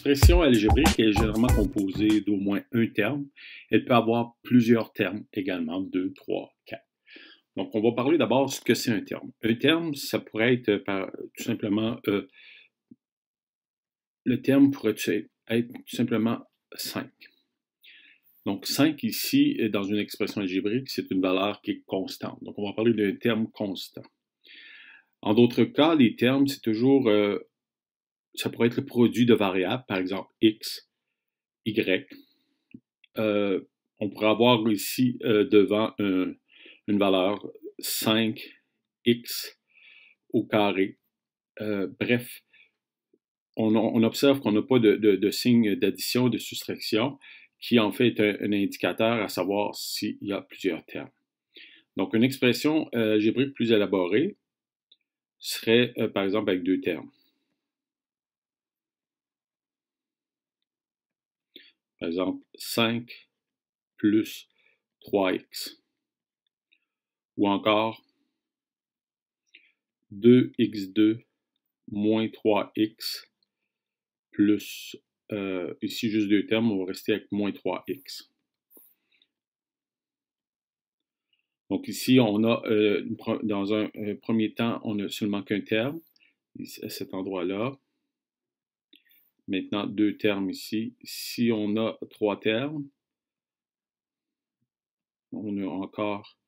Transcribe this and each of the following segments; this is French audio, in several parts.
expression algébrique est généralement composée d'au moins un terme. Elle peut avoir plusieurs termes également, 2, 3, 4. Donc, on va parler d'abord de ce que c'est un terme. Un terme, ça pourrait être tout simplement, le terme pourrait être tout simplement 5. Donc, 5 ici, dans une expression algébrique, c'est une valeur qui est constante. Donc, on va parler d'un terme constant. En d'autres cas, les termes, c'est toujours, ça pourrait être le produit de variables, par exemple x, y. On pourrait avoir ici devant une valeur 5x au carré. Bref, on observe qu'on n'a pas de signe d'addition ou de soustraction, qui en fait est un indicateur à savoir s'il y a plusieurs termes. Donc, une expression algébrique plus élaborée serait, par exemple, avec deux termes. Par exemple, 5 plus 3x. Ou encore 2x2 moins 3x plus, ici juste deux termes, on va rester avec moins 3x. Donc ici, on a, dans un premier temps, on n'a seulement qu'un terme, ici, à cet endroit-là. Maintenant, deux termes ici. Si on a trois termes, on a encore,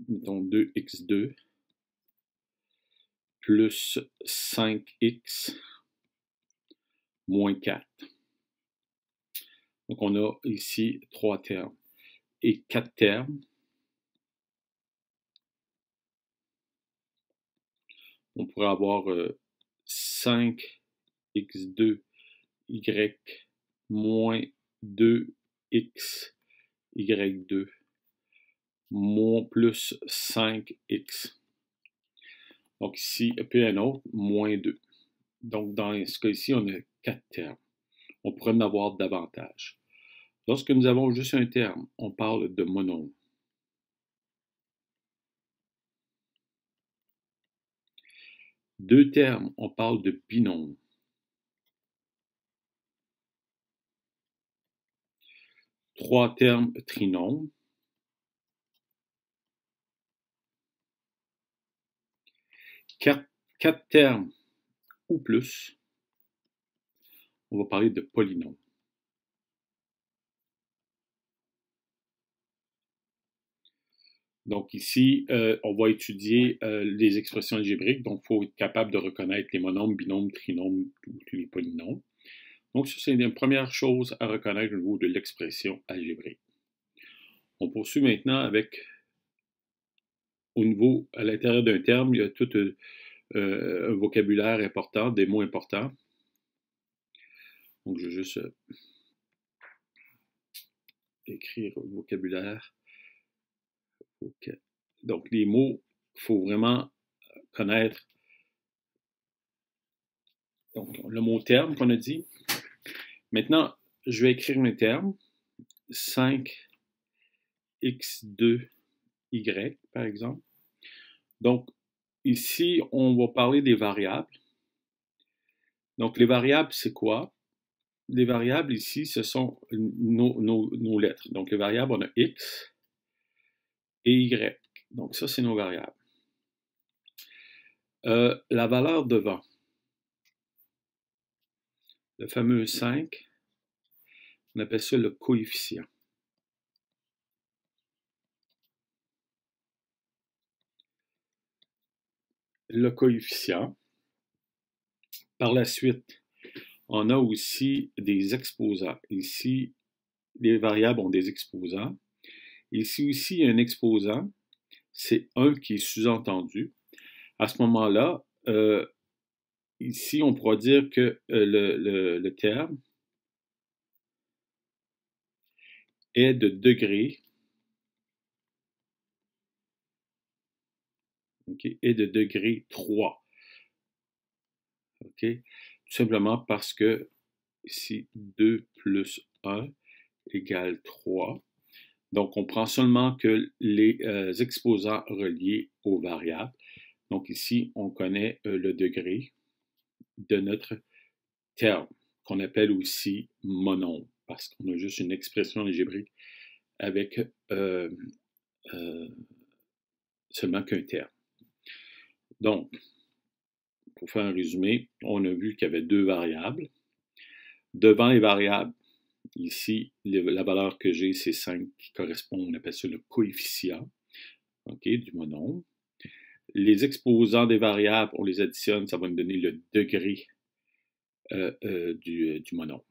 mettons, 2x2 plus 5x moins 4. Donc, on a ici trois termes. Et quatre termes, on pourrait avoir 5x2y moins 2x y2 moins plus 5x. Donc ici, et puis un autre, moins 2. Donc dans ce cas-ci, on a 4 termes. On pourrait en avoir davantage. Lorsque nous avons juste un terme, on parle de monôme. Deux termes, on parle de binôme. Trois termes, trinôme. Quatre termes ou plus, on va parler de polynôme. Donc ici, on va étudier les expressions algébriques. Donc, il faut être capable de reconnaître les monômes, binômes, trinômes, tous les polynômes. Donc, ça, c'est une première chose à reconnaître au niveau de l'expression algébrique. On poursuit maintenant avec, au niveau, à l'intérieur d'un terme, il y a tout un vocabulaire important, des mots importants. Donc, je vais juste écrire vocabulaire. Okay. Donc, les mots, il faut vraiment connaître. Donc, le mot terme qu'on a dit. Maintenant, je vais écrire un terme. 5x2y, par exemple. Donc, ici, on va parler des variables. Donc, les variables, c'est quoi? Les variables ici, ce sont nos lettres. Donc, les variables, on a x et y. Donc, ça, c'est nos variables. La valeur devant, le fameux 5, on appelle ça le coefficient. Le coefficient. Par la suite, on a aussi des exposants. Ici, les variables ont des exposants. Ici aussi, il y a un exposant. C'est 1 qui est sous-entendu. À ce moment-là, ici, on pourra dire que le terme est de degré. Okay, est de degré 3. Okay? Tout simplement parce que ici, 2 plus 1 égale 3. Donc, on prend seulement que les exposants reliés aux variables. Donc ici, on connaît le degré de notre terme qu'on appelle aussi monombre, parce qu'on a juste une expression algébrique avec seulement qu'un terme. Donc, pour faire un résumé, on a vu qu'il y avait deux variables. Devant les variables, ici, la valeur que j'ai, c'est 5 qui correspond, on appelle ça le coefficient, du monombre. Les exposants des variables, on les additionne, ça va nous donner le degré du monombre.